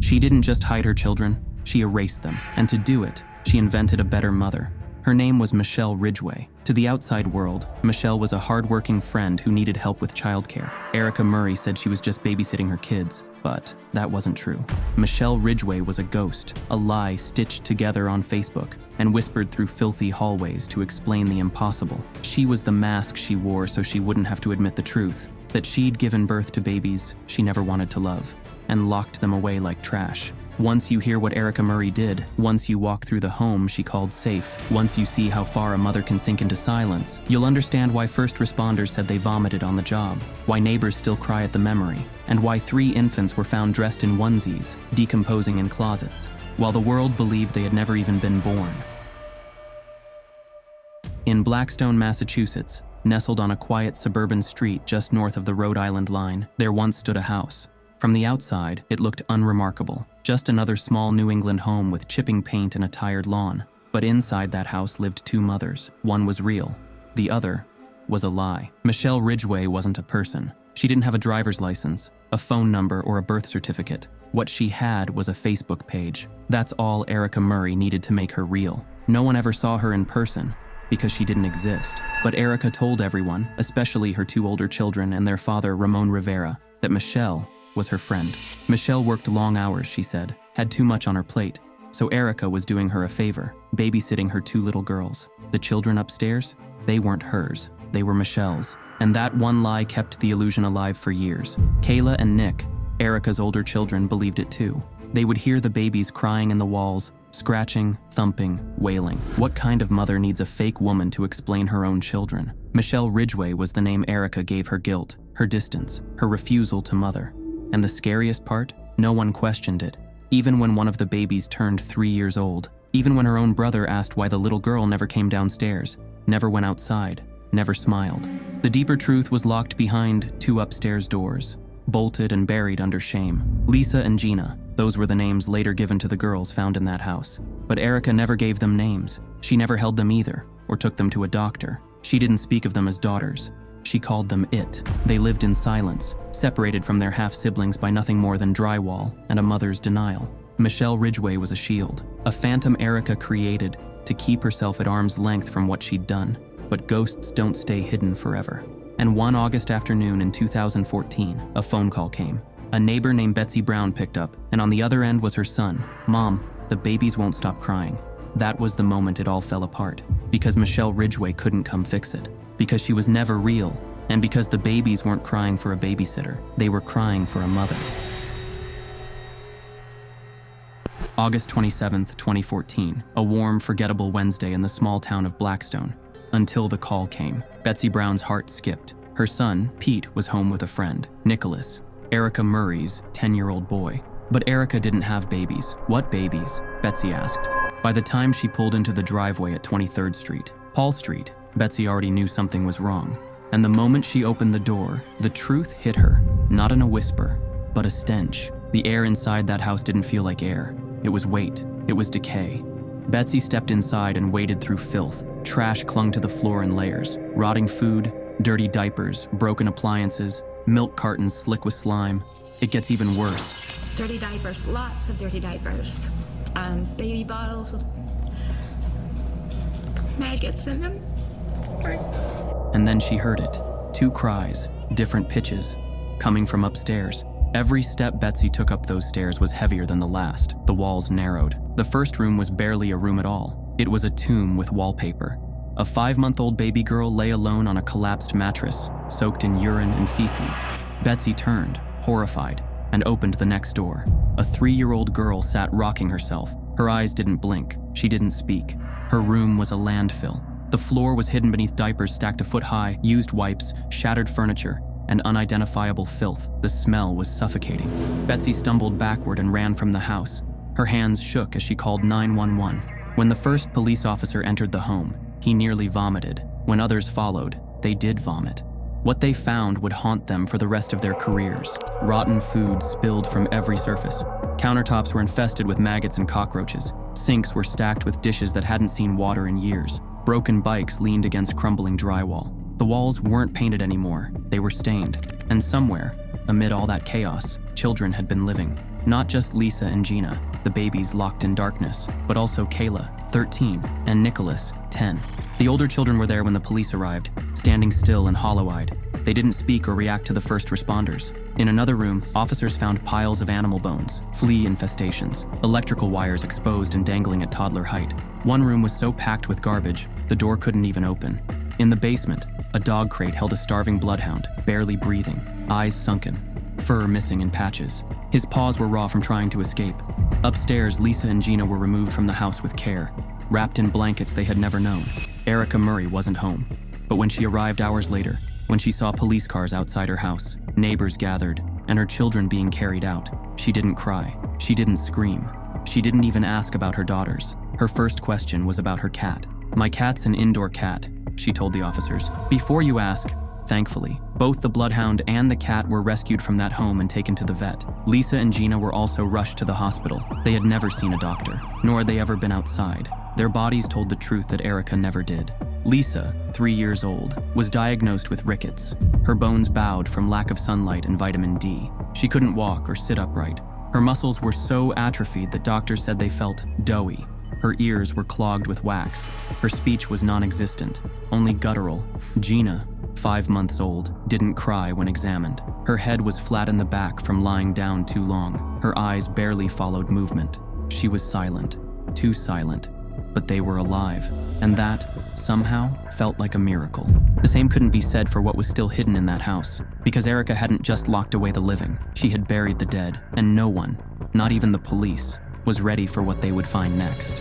She didn't just hide her children, she erased them. And to do it, she invented a better mother. Her name was Michelle Ridgeway. To the outside world, Michelle was a hardworking friend who needed help with childcare. Erica Murray said she was just babysitting her kids, but that wasn't true. Michelle Ridgeway was a ghost, a lie stitched together on Facebook and whispered through filthy hallways to explain the impossible. She was the mask she wore so she wouldn't have to admit the truth, that she'd given birth to babies she never wanted to love, and locked them away like trash. Once you hear what Erica Murray did, once you walk through the home she called safe, once you see how far a mother can sink into silence, you'll understand why first responders said they vomited on the job, why neighbors still cry at the memory, and why 3 infants were found dressed in onesies, decomposing in closets, while the world believed they had never even been born. In Blackstone, Massachusetts, nestled on a quiet suburban street just north of the Rhode Island line, there once stood a house. From the outside, it looked unremarkable, just another small New England home with chipping paint and a tired lawn. But inside that house lived 2 mothers. One was real, the other was a lie. Michelle Ridgeway wasn't a person. She didn't have a driver's license, a phone number, or a birth certificate. What she had was a Facebook page. That's all Erica Murray needed to make her real. No one ever saw her in person, because she didn't exist. But Erica told everyone, especially her 2 older children and their father, Ramon Rivera, that Michelle was her friend. Michelle worked long hours, she said, had too much on her plate, so Erica was doing her a favor, babysitting her 2 little girls. The children upstairs? They weren't hers, they were Michelle's. And that one lie kept the illusion alive for years. Kayla and Nick, Erica's older children, believed it too. They would hear the babies crying in the walls, scratching, thumping, wailing. What kind of mother needs a fake woman to explain her own children? Michelle Ridgeway was the name Erica gave her guilt, her distance, her refusal to mother. And the scariest part? No one questioned it. Even when one of the babies turned 3 years old, even when her own brother asked why the little girl never came downstairs, never went outside, never smiled. The deeper truth was locked behind 2 upstairs doors, bolted and buried under shame. Lisa and Gina, those were the names later given to the girls found in that house. But Erica never gave them names. She never held them either, or took them to a doctor. She didn't speak of them as daughters. She called them it. They lived in silence, separated from their half-siblings by nothing more than drywall and a mother's denial. Michelle Ridgeway was a shield, a phantom Erica created to keep herself at arm's length from what she'd done. But ghosts don't stay hidden forever. And one August afternoon in 2014, a phone call came. A neighbor named Betsy Brown picked up, and on the other end was her son. "Mom, the babies won't stop crying." That was the moment it all fell apart, because Michelle Ridgeway couldn't come fix it, because she was never real, and because the babies weren't crying for a babysitter, they were crying for a mother. August 27th, 2014, a warm, forgettable Wednesday in the small town of Blackstone. Until the call came, Betsy Brown's heart skipped. Her son, Pete, was home with a friend, Nicholas, Erica Murray's 10-year-old boy. But Erica didn't have babies. What babies? Betsy asked. By the time she pulled into the driveway at 23rd Street, Paul Street, Betsy already knew something was wrong. And the moment she opened the door, the truth hit her, not in a whisper, but a stench. The air inside that house didn't feel like air. It was weight. It was decay. Betsy stepped inside and waded through filth. Trash clung to the floor in layers. Rotting food, dirty diapers, broken appliances, milk cartons slick with slime. It gets even worse. Dirty diapers, lots of dirty diapers. Baby bottles with maggots in them. And then she heard it. 2 cries, different pitches, coming from upstairs. Every step Betsy took up those stairs was heavier than the last. The walls narrowed. The first room was barely a room at all. It was a tomb with wallpaper. A 5-month-old baby girl lay alone on a collapsed mattress, soaked in urine and feces. Betsy turned, horrified, and opened the next door. A 3-year-old girl sat rocking herself. Her eyes didn't blink. She didn't speak. Her room was a landfill. The floor was hidden beneath diapers stacked a foot high, used wipes, shattered furniture, and unidentifiable filth. The smell was suffocating. Betsy stumbled backward and ran from the house. Her hands shook as she called 911. When the first police officer entered the home, he nearly vomited. When others followed, they did vomit. What they found would haunt them for the rest of their careers. Rotten food spilled from every surface. Countertops were infested with maggots and cockroaches. Sinks were stacked with dishes that hadn't seen water in years. Broken bikes leaned against crumbling drywall. The walls weren't painted anymore. They were stained. And somewhere, amid all that chaos, children had been living. Not just Lisa and Gina, the babies locked in darkness, but also Kayla, 13, and Nicholas, 10. The older children were there when the police arrived, standing still and hollow-eyed. They didn't speak or react to the first responders. In another room, officers found piles of animal bones, flea infestations, electrical wires exposed and dangling at toddler height. One room was so packed with garbage, the door couldn't even open. In the basement, a dog crate held a starving bloodhound, barely breathing, eyes sunken, fur missing in patches. His paws were raw from trying to escape. Upstairs, Lisa and Gina were removed from the house with care, wrapped in blankets they had never known. Erica Murray wasn't home, but when she arrived hours later, when she saw police cars outside her house, neighbors gathered, and her children being carried out, she didn't cry. She didn't scream. She didn't even ask about her daughters. Her first question was about her cat. "My cat's an indoor cat," she told the officers. "Before you ask," thankfully, both the bloodhound and the cat were rescued from that home and taken to the vet. Lisa and Gina were also rushed to the hospital. They had never seen a doctor, nor had they ever been outside. Their bodies told the truth that Erica never did. Lisa, 3 years old, was diagnosed with rickets. Her bones bowed from lack of sunlight and vitamin D. She couldn't walk or sit upright. Her muscles were so atrophied that doctors said they felt doughy. Her ears were clogged with wax. Her speech was non-existent, only guttural. Gina, 5 months old, didn't cry when examined. Her head was flat in the back from lying down too long. Her eyes barely followed movement. She was silent, too silent, but they were alive, and that, somehow, felt like a miracle. The same couldn't be said for what was still hidden in that house, because Erica hadn't just locked away the living. She had buried the dead, and no one, not even the police, was ready for what they would find next.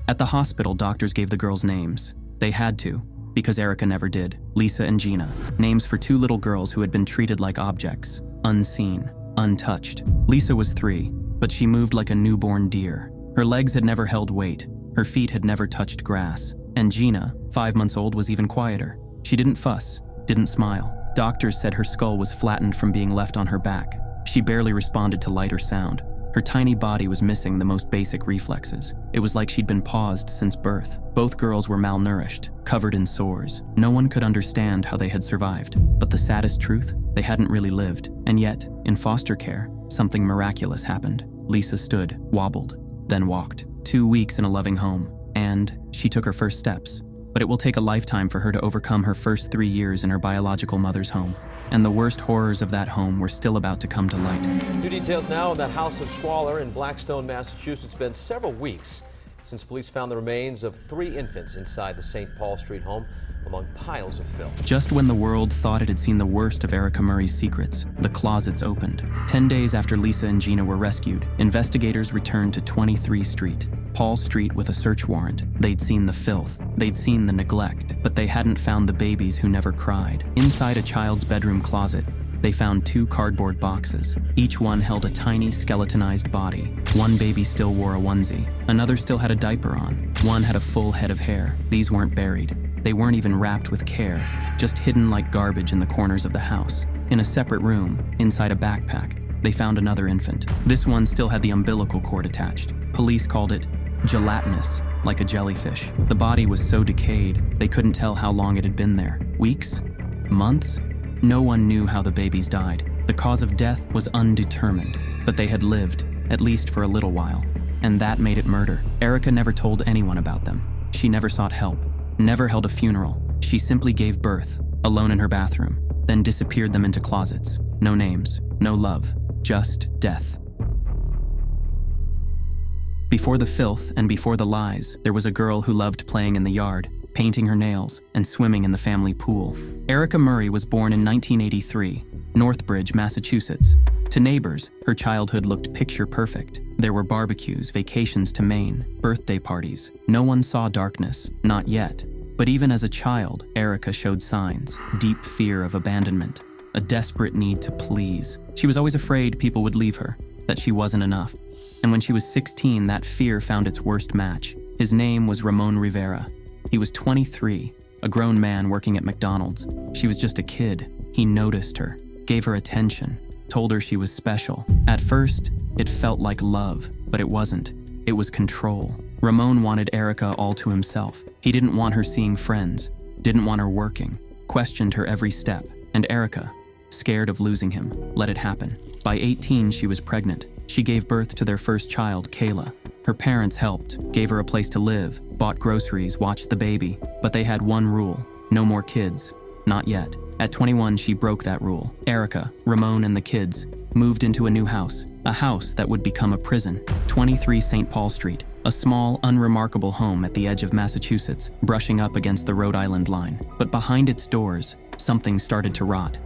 At the hospital, doctors gave the girls names. They had to, because Erica never did. Lisa and Gina, names for 2 little girls who had been treated like objects, unseen, untouched. Lisa was 3, but she moved like a newborn deer. Her legs had never held weight. Her feet had never touched grass. And Gina, 5 months old, was even quieter. She didn't fuss, didn't smile. Doctors said her skull was flattened from being left on her back. She barely responded to light or sound. Her tiny body was missing the most basic reflexes. It was like she'd been paused since birth. Both girls were malnourished, covered in sores. No one could understand how they had survived. But the saddest truth, they hadn't really lived. And yet, in foster care, something miraculous happened. Lisa stood, wobbled, then walked. 2 weeks in a loving home, and she took her first steps. But it will take a lifetime for her to overcome her first 3 years in her biological mother's home. And the worst horrors of that home were still about to come to light. New details now on that house of squalor in Blackstone, Massachusetts. It's been several weeks since police found the remains of 3 infants inside the St. Paul Street home among piles of filth. Just when the world thought it had seen the worst of Erica Murray's secrets, the closets opened. 10 days after Lisa and Gina were rescued, investigators returned to 23 Street, Paul Street, with a search warrant. They'd seen the filth, they'd seen the neglect, but they hadn't found the babies who never cried. Inside a child's bedroom closet, they found 2 cardboard boxes. Each one held a tiny skeletonized body. One baby still wore a onesie. Another still had a diaper on. One had a full head of hair. These weren't buried. They weren't even wrapped with care, just hidden like garbage in the corners of the house. In a separate room, inside a backpack, they found another infant. This one still had the umbilical cord attached. Police called it gelatinous, like a jellyfish. The body was so decayed, they couldn't tell how long it had been there. Weeks? Months? No one knew how the babies died. The cause of death was undetermined, but they had lived, at least for a little while, and that made it murder. Erica never told anyone about them. She never sought help, never held a funeral. She simply gave birth, alone in her bathroom, then disappeared them into closets. No names, no love, just death. Before the filth and before the lies, there was a girl who loved playing in the yard, painting her nails, and swimming in the family pool. Erica Murray was born in 1983, Northbridge, Massachusetts. To neighbors, her childhood looked picture perfect. There were barbecues, vacations to Maine, birthday parties. No one saw darkness, not yet. But even as a child, Erica showed signs: deep fear of abandonment, a desperate need to please. She was always afraid people would leave her, that she wasn't enough. And when she was 16, that fear found its worst match. His name was Ramon Rivera. He was 23, a grown man working at McDonald's. She was just a kid. He noticed her, gave her attention, told her she was special. At first, it felt like love, but it wasn't. It was control. Ramon wanted Erica all to himself. He didn't want her seeing friends, didn't want her working, questioned her every step. And Erica, scared of losing him, let it happen. By 18, she was pregnant. She gave birth to their first child, Kayla. Her parents helped, gave her a place to live, bought groceries, watched the baby. But they had one rule: no more kids. Not yet. At 21, she broke that rule. Erica, Ramon, and the kids moved into a new house, a house that would become a prison. 23 St. Paul Street, a small, unremarkable home at the edge of Massachusetts, brushing up against the Rhode Island line. But behind its doors, something started to rot.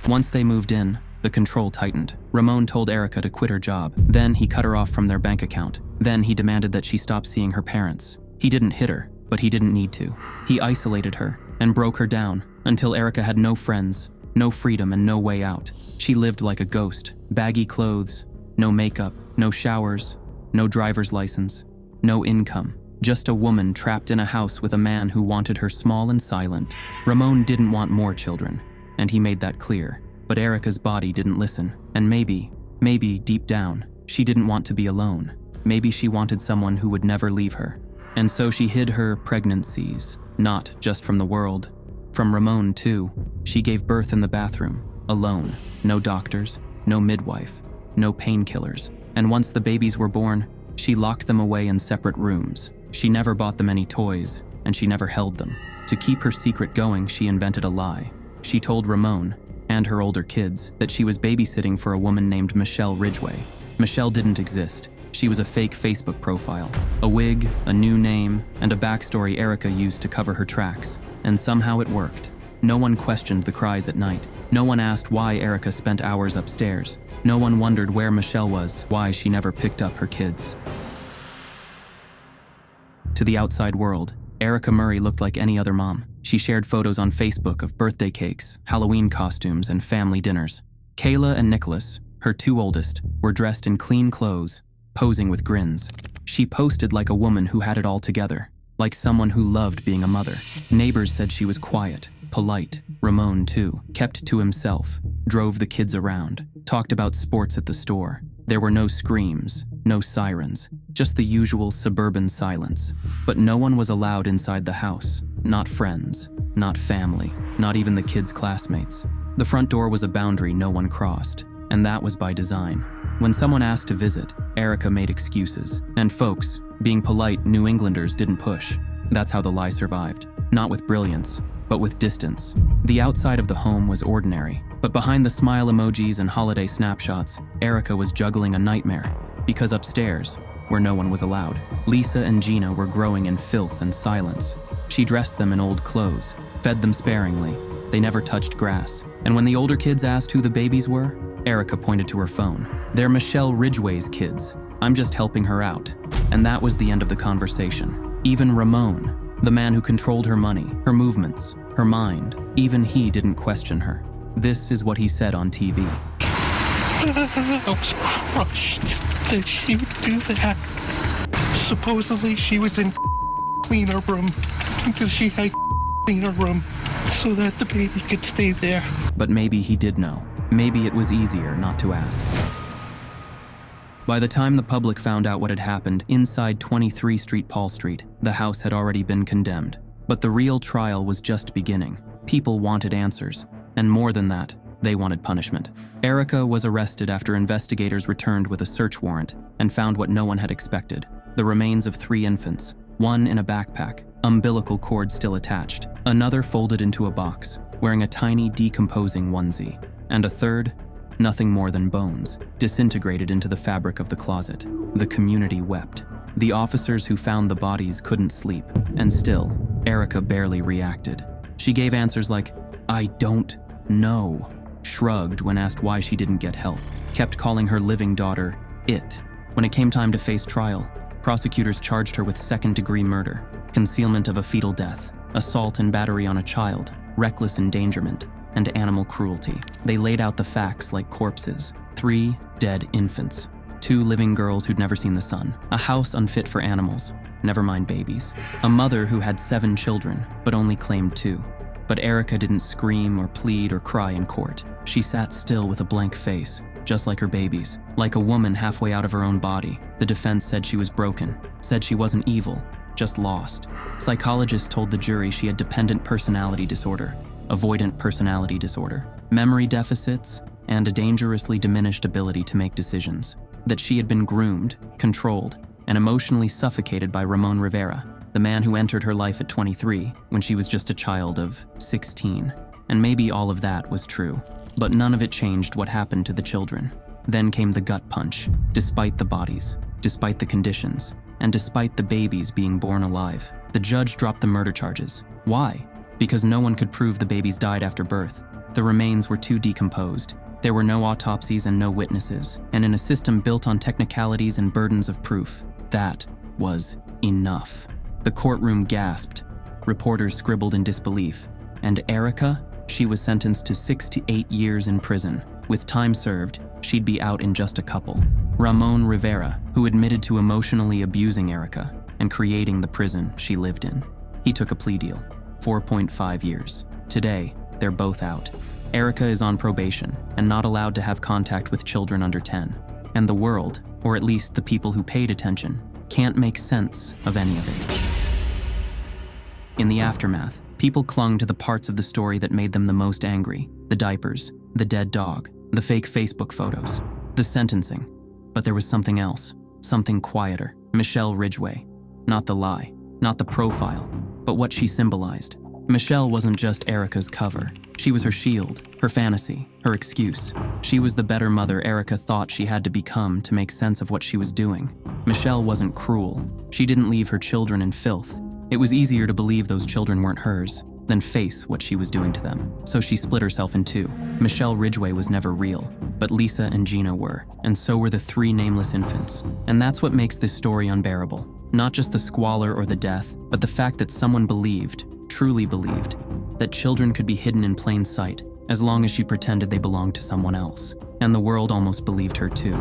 Once they moved in, the control tightened. Ramon told Erica to quit her job. Then he cut her off from their bank account. Then he demanded that she stop seeing her parents. He didn't hit her, but he didn't need to. He isolated her and broke her down until Erica had no friends, no freedom, and no way out. She lived like a ghost. Baggy clothes, no makeup, no showers, no driver's license, no income. Just a woman trapped in a house with a man who wanted her small and silent. Ramon didn't want more children, and he made that clear. But Erica's body didn't listen, and maybe deep down, she didn't want to be alone. Maybe she wanted someone who would never leave her. And so she hid her pregnancies, not just from the world, from Ramon too. She gave birth in the bathroom, alone. No doctors, no midwife, no painkillers. And once the babies were born, she locked them away in separate rooms. She never bought them any toys, and she never held them. To keep her secret going, she invented a lie. She told Ramon and her older kids that she was babysitting for a woman named Michelle Ridgeway. Michelle didn't exist. She was a fake Facebook profile, a wig, a new name, and a backstory Erica used to cover her tracks. And somehow it worked. No one questioned the cries at night. No one asked why Erica spent hours upstairs. No one wondered where Michelle was, why she never picked up her kids. To the outside world, Erica Murray looked like any other mom. She shared photos on Facebook of birthday cakes, Halloween costumes, and family dinners. Kayla and Nicholas, her two oldest, were dressed in clean clothes, posing with grins. She posted like a woman who had it all together, like someone who loved being a mother. Neighbors said she was quiet, polite. Ramon, too, kept to himself, drove the kids around, talked about sports at the store. There were no screams, no sirens, just the usual suburban silence. But no one was allowed inside the house. Not friends, not family, not even the kids' classmates. The front door was a boundary no one crossed, and that was by design. When someone asked to visit, Erica made excuses. And folks, being polite New Englanders, didn't push. That's how the lie survived. Not with brilliance, but with distance. The outside of the home was ordinary, but behind the smile emojis and holiday snapshots, Erica was juggling a nightmare. Because upstairs, where no one was allowed, Lisa and Gina were growing in filth and silence. She dressed them in old clothes, fed them sparingly. They never touched grass. And when the older kids asked who the babies were, Erica pointed to her phone. They're Michelle Ridgway's kids. I'm just helping her out. And that was the end of the conversation. Even Ramon, the man who controlled her money, her movements, her mind, even he didn't question her. This is what he said on TV. I was crushed that she would do that. Supposedly she was in cleaner room because she had cleaner room so that the baby could stay there. But maybe he did know. Maybe it was easier not to ask. By the time the public found out what had happened inside 23 St. Paul Street, the house had already been condemned. But the real trial was just beginning. People wanted answers. And more than that, they wanted punishment. Erica was arrested after investigators returned with a search warrant and found what no one had expected: the remains of 3 infants, one in a backpack, umbilical cord still attached, another folded into a box, wearing a tiny decomposing onesie, and a third, nothing more than bones, disintegrated into the fabric of the closet. The community wept. The officers who found the bodies couldn't sleep, and still, Erica barely reacted. She gave answers like, "I don't know," shrugged when asked why she didn't get help, kept calling her living daughter it. When it came time to face trial, prosecutors charged her with second-degree murder, concealment of a fetal death, assault and battery on a child, reckless endangerment, and animal cruelty. They laid out the facts like corpses: 3 dead infants, 2 living girls who'd never seen the sun, a house unfit for animals, never mind babies, a mother who had 7 children but only claimed 2. But Erica didn't scream or plead or cry in court. She sat still with a blank face, just like her babies, like a woman halfway out of her own body. The defense said she was broken, said she wasn't evil, just lost. Psychologists told the jury she had dependent personality disorder, avoidant personality disorder, memory deficits, and a dangerously diminished ability to make decisions. That she had been groomed, controlled, and emotionally suffocated by Ramon Rivera, the man who entered her life at 23 when she was just a child of 16. And maybe all of that was true, but none of it changed what happened to the children. Then came the gut punch, despite the bodies, despite the conditions, and despite the babies being born alive. The judge dropped the murder charges. Why? Because no one could prove the babies died after birth. The remains were too decomposed. There were no autopsies and no witnesses, and in a system built on technicalities and burdens of proof, that was enough. The courtroom gasped. Reporters scribbled in disbelief. And Erica? She was sentenced to 6 to 8 years in prison. With time served, she'd be out in just a couple. Ramon Rivera, who admitted to emotionally abusing Erica and creating the prison she lived in. He took a plea deal, 4.5 years. Today, they're both out. Erica is on probation and not allowed to have contact with children under 10. And the world, or at least the people who paid attention, can't make sense of any of it. In the aftermath, people clung to the parts of the story that made them the most angry: the diapers, the dead dog, the fake Facebook photos, the sentencing. But there was something else, something quieter. Michelle Ridgeway. Not the lie, not the profile, but what she symbolized. Michelle wasn't just Erica's cover. She was her shield, her fantasy, her excuse. She was the better mother Erica thought she had to become to make sense of what she was doing. Michelle wasn't cruel. She didn't leave her children in filth. It was easier to believe those children weren't hers than face what she was doing to them. So she split herself in two. Michelle Ridgeway was never real, but Lisa and Gina were, and so were the 3 nameless infants. And that's what makes this story unbearable. Not just the squalor or the death, but the fact that someone believed, truly believed, that children could be hidden in plain sight as long as she pretended they belonged to someone else. And the world almost believed her too.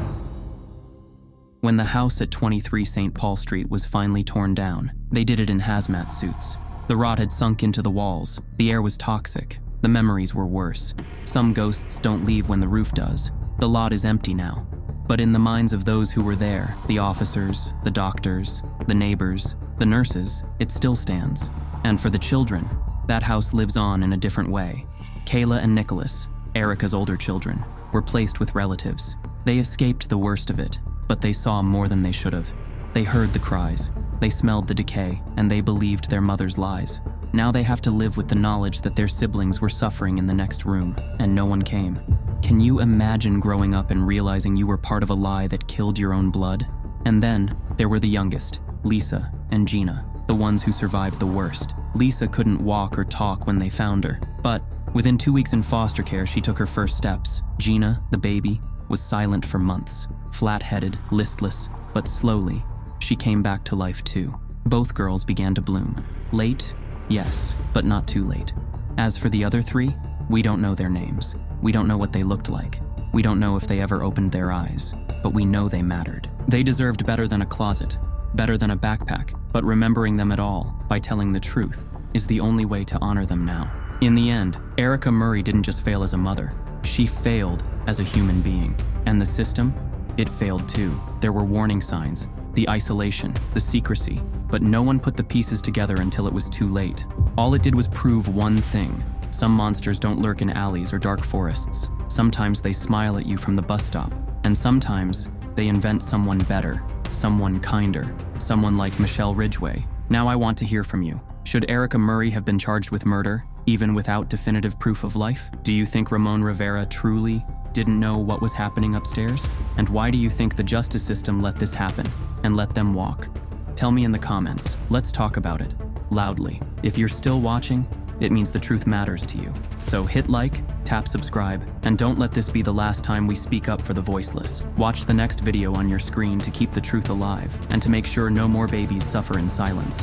When the house at 23 St. Paul Street was finally torn down, they did it in hazmat suits. The rot had sunk into the walls, the air was toxic, the memories were worse. Some ghosts don't leave when the roof does. The lot is empty now. But in the minds of those who were there, the officers, the doctors, the neighbors, the nurses, it still stands. And for the children, that house lives on in a different way. Kayla and Nicholas, Erica's older children, were placed with relatives. They escaped the worst of it, but they saw more than they should have. They heard the cries, they smelled the decay, and they believed their mother's lies. Now they have to live with the knowledge that their siblings were suffering in the next room, and no one came. Can you imagine growing up and realizing you were part of a lie that killed your own blood? And then, there were the youngest, Lisa and Gina, the ones who survived the worst. Lisa couldn't walk or talk when they found her, but within 2 weeks in foster care, she took her first steps. Gina, the baby, was silent for months, flat-headed, listless, but slowly, she came back to life too. Both girls began to bloom. Late, yes, but not too late. As for the other 3, we don't know their names. We don't know what they looked like. We don't know if they ever opened their eyes, but we know they mattered. They deserved better than a closet, better than a backpack, but remembering them at all, by telling the truth, is the only way to honor them now. In the end, Erica Murray didn't just fail as a mother. She failed as a human being. And the system? It failed too. There were warning signs, the isolation, the secrecy, but no one put the pieces together until it was too late. All it did was prove one thing. Some monsters don't lurk in alleys or dark forests. Sometimes they smile at you from the bus stop, and sometimes they invent someone better, someone kinder, someone like Michelle Ridgeway. Now I want to hear from you. Should Erica Murray have been charged with murder, even without definitive proof of life? Do you think Ramon Rivera truly didn't know what was happening upstairs? And why do you think the justice system let this happen and let them walk? Tell me in the comments. Let's talk about it, loudly. If you're still watching, it means the truth matters to you. So hit like, tap subscribe, and don't let this be the last time we speak up for the voiceless. Watch the next video on your screen to keep the truth alive and to make sure no more babies suffer in silence.